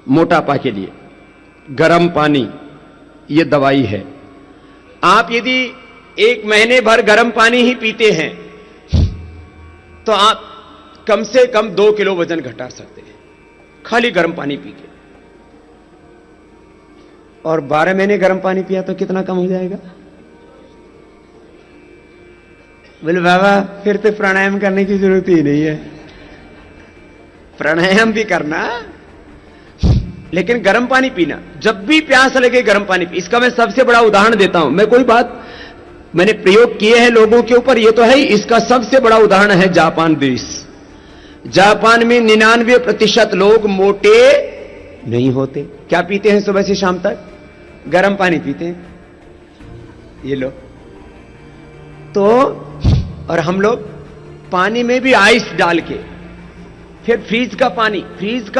मोटापा के लिए गर्म पानी ये दवाई है। आप यदि 1 महीने भर गर्म पानी ही पीते हैं तो आप कम से कम 2 किलो वजन घटा सकते हैं खाली गर्म पानी पी के। और 12 महीने गर्म पानी पिया तो कितना कम हो जाएगा? बोले बाबा फिर तो प्राणायाम करने की जरूरत ही नहीं है। प्राणायाम भी करना लेकिन गर्म पानी पीना, जब भी प्यास लगे गर्म पानी पी। इसका मैं सबसे बड़ा उदाहरण देता हूं। मैं कोई बात मैंने प्रयोग किए हैं लोगों के ऊपर, ये तो है ही। इसका सबसे बड़ा उदाहरण है जापान देश। जापान में 99% लोग मोटे नहीं होते। क्या पीते हैं सुबह से शाम तक? गर्म पानी पीते हैं। ये लो तो, और हम लोग पानी में भी आइस डाल के, फिर फ्रीज का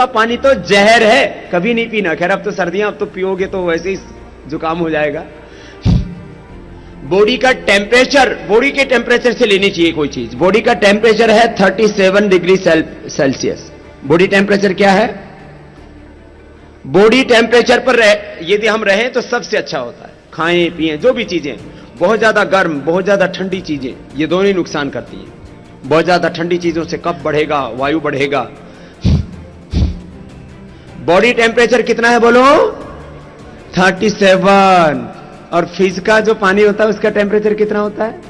पानी तो जहर है, कभी नहीं पीना। खैर अब तो सर्दियां, अब तो पियोगे तो वैसे ही जुकाम हो जाएगा। बॉडी का टेम्परेचर, बॉडी के टेम्परेचर से लेनी चाहिए कोई चीज। बॉडी का टेम्परेचर है 37 डिग्री सेल्सियस। बॉडी टेम्परेचर क्या है? बॉडी टेम्परेचर पर यदि हम रहें तो सबसे अच्छा होता है। खाएं पिएं जो भी चीजें, बहुत ज्यादा गर्म बहुत ज्यादा ठंडी चीजें, ये दोनों ही नुकसान करती हैं। बहुत ज्यादा ठंडी चीजों से कफ बढ़ेगा, वायु बढ़ेगा। बॉडी टेम्परेचर कितना है बोलो? 37। और फ्रिज का जो पानी होता है उसका टेम्परेचर कितना होता है?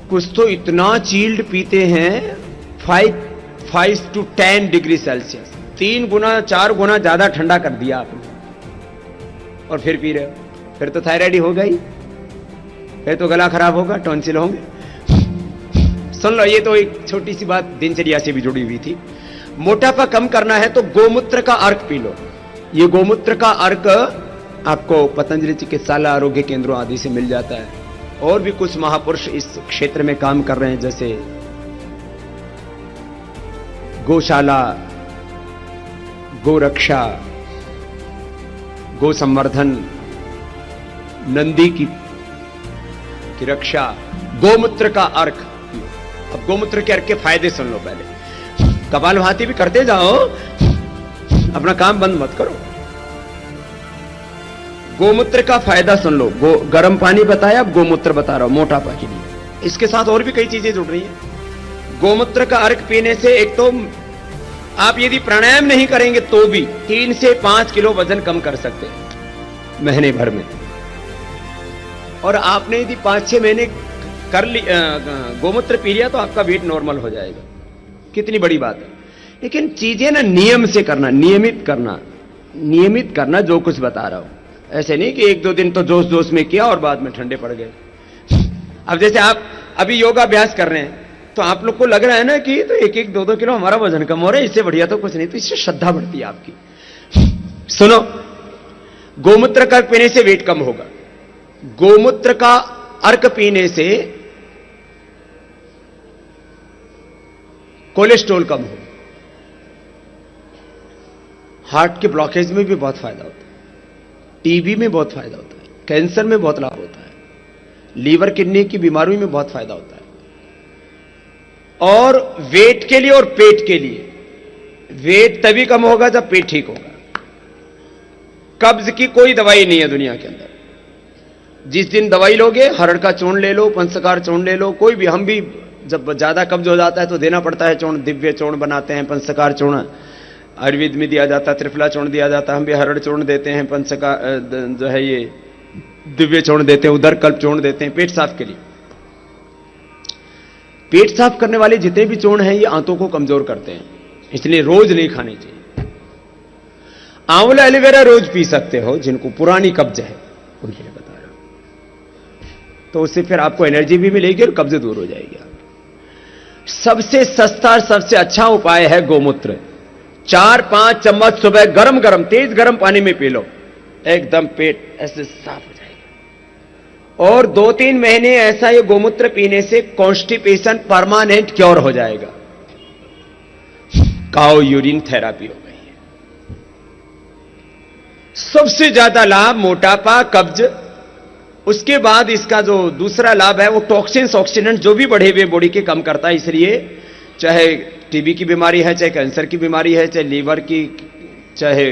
कुछ तो इतना चिल्ड पीते हैं 5 to 10 डिग्री सेल्सियस। 3 गुना 4 गुना ज्यादा ठंडा कर दिया आपने, और फिर पी रहे हो। फिर तो थायराइड हो गई, फिर तो गला खराब होगा, टॉन्सिल होंगे। सुन लो, ये तो एक छोटी सी बात दिनचर्या से भी जुड़ी हुई थी। मोटापा कम करना है तो गोमूत्र का अर्क पी लो। ये गोमूत्र का अर्क आपको पतंजलि चिकित्सालय, आरोग्य केंद्रों आदि से मिल जाता है। और भी कुछ महापुरुष इस क्षेत्र में काम कर रहे हैं, जैसे गौशाला, गोरक्षा, गो संवर्धन, नंदी की रक्षा। गोमूत्र का अर्क। अब गोमूत्र के अर्क के फायदे सुन लो पहले। कपालभाति भी करते जाओ, अपना काम बंद मत करो। गोमूत्र का फायदा सुन लो। गर्म पानी बताया, अब गोमूत्र बता रहा हूं मोटापा के लिए। इसके साथ और भी कई चीजें जुड़ रही हैं। गोमूत्र का अर्क पीने से एक तो आप यदि प्राणायाम नहीं करेंगे तो भी 3 से 5 किलो वजन कम कर सकते हैं महीने भर में। और आपने यदि 5-6 महीने कर गोमूत्र पी लिया तो आपका वेट नॉर्मल हो जाएगा। कितनी बड़ी बात है। लेकिन चीजें ना नियम से करना, नियमित करना जो कुछ बता रहा हूं। ऐसे नहीं कि 1-2 दिन तो जोश जोश में किया और बाद में ठंडे पड़ गए। अब जैसे आप अभी योगाभ्यास कर रहे हैं तो आप लोग को लग रहा है ना कि तो 1-1, 2-2 किलो हमारा वजन कम हो रहा है, इससे बढ़िया तो कुछ नहीं। तो इससे श्रद्धा बढ़ती है आपकी। सुनो, गोमूत्र का पीने से वेट कम होगा। गोमूत्र का अर्क पीने से कोलेस्ट्रॉल कम हो। हार्ट के ब्लॉकेज में भी बहुत फायदा होता है, टीबी में बहुत फायदा होता है, कैंसर में बहुत लाभ होता है, लीवर किडनी की बीमारी में बहुत फायदा होता है। और वेट के लिए और पेट के लिए, वेट तभी कम होगा जब पेट ठीक होगा। कब्ज की कोई दवाई नहीं है दुनिया के अंदर। जिस दिन दवाई लोगे, हरड़ का चूर्ण ले लो, पंचकार चूर्ण ले लो, कोई भी। हम भी जब ज्यादा कब्ज हो जाता है तो देना पड़ता है चूर्ण। दिव्य चूर्ण बनाते हैं, पंचकार चूर्ण आयुर्वेद में दिया जाता है, त्रिफला चूर्ण दिया जाता है। हम भी हरड़ चूर्ण देते हैं, पंचकार जो है ये दिव्य चूर्ण देते हैं, उदर कल्प चूर्ण देते हैं पेट साफ के लिए। पेट साफ करने वाले जितने भी चूर्ण हैं ये आंतों को कमजोर करते हैं, इसलिए रोज नहीं खाने चाहिए। आंवला एलोवेरा रोज पी सकते हो जिनको पुरानी कब्ज है, उनके लिए बता रहा हूं। तो उससे फिर आपको एनर्जी भी मिलेगी और कब्ज दूर हो जाएगी। सबसे सस्ता और सबसे अच्छा उपाय है गोमूत्र। 4-5 चम्मच सुबह गरम गरम तेज गरम पानी में पी लो, एकदम पेट ऐसे साफ हो जाएगा। और 2-3 महीने ऐसा ये गोमूत्र पीने से कॉन्स्टिपेशन परमानेंट क्योर हो जाएगा। काओ यूरिन थेरापी हो गई है। सबसे ज्यादा लाभ मोटापा, कब्ज। उसके बाद इसका जो दूसरा लाभ है वो टॉक्सिन्स, ऑक्सीडेंट जो भी बढ़े हुए बॉडी के कम करता है। इसलिए चाहे टीबी की बीमारी है, चाहे कैंसर की बीमारी है, चाहे लीवर की, चाहे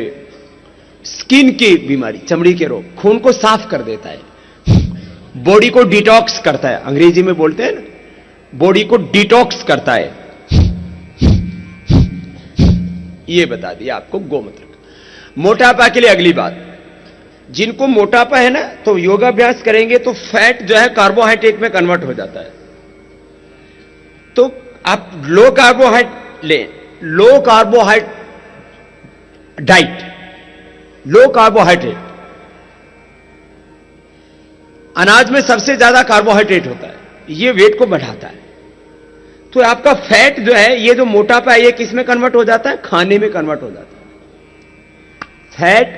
स्किन की बीमारी, चमड़ी के रोग, खून को साफ कर देता है, बॉडी को डिटॉक्स करता है, अंग्रेजी में बोलते हैं ना, बॉडी को डिटॉक्स करता है। ये बता दिया आपको गोमूत्र। मोटापा के लिए अगली बात, जिनको मोटापा है ना, तो योगाभ्यास करेंगे तो फैट जो है कार्बोहाइड्रेट में कन्वर्ट हो जाता है। तो आप लो कार्बोहाइड्रेट लें, लो कार्बोहाइड्रेट डाइट, लो कार्बोहाइड्रेट, अनाज में सबसे ज्यादा कार्बोहाइड्रेट होता है, ये वेट को बढ़ाता है। तो आपका फैट जो है, ये जो मोटापा है, ये किस में कन्वर्ट हो जाता है? खाने में कन्वर्ट हो जाता है। फैट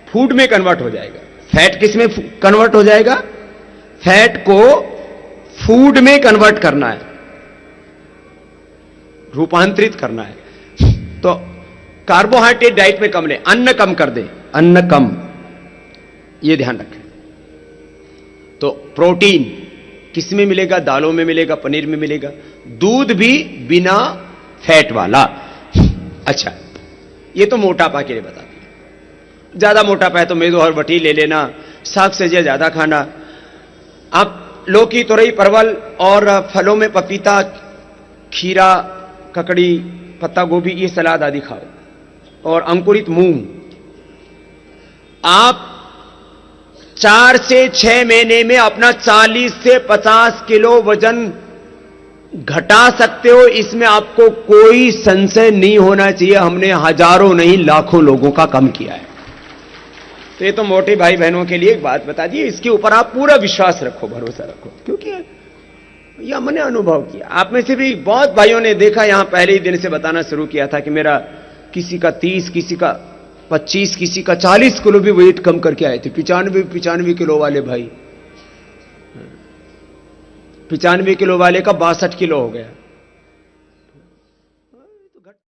फूड में कन्वर्ट हो जाएगा। फैट किस में कन्वर्ट हो जाएगा? फैट को फूड में कन्वर्ट करना है, रूपांतरित करना है। तो कार्बोहाइड्रेट डाइट में कम लें, अन्न कम कर दें, अन्न कम, यह ध्यान रखें। तो प्रोटीन किस में मिलेगा? दालों में मिलेगा, पनीर में मिलेगा, दूध भी बिना फैट वाला। अच्छा, ये तो मोटापा के लिए बता दिया। ज्यादा मोटापा है तो मेदो और बटी ले लेना, साग सब्जियां ज्यादा खाना। आप लौकी, तुरई, परवल और फलों में पपीता, खीरा, ककड़ी, पत्ता गोभी, ये सलाद आदि खाओ, और अंकुरित मूंग। आप 4 से 6 महीने में अपना 40 से 50 किलो वजन घटा सकते हो, इसमें आपको कोई संशय नहीं होना चाहिए। हमने हजारों नहीं लाखों लोगों का कम किया है। तो ये तो मोटे भाई बहनों के लिए एक बात बता दी, इसके ऊपर आप पूरा विश्वास रखो, भरोसा रखो, क्योंकि ये हमने अनुभव किया। आप में से भी बहुत भाइयों ने देखा, यहां पहले ही दिन से बताना शुरू किया था कि मेरा किसी का 30, किसी का 25, किसी का 40 किलो भी वेट कम करके आए थे। 95 किलो वाले भाई, 95 किलो वाले का 62 किलो हो गया।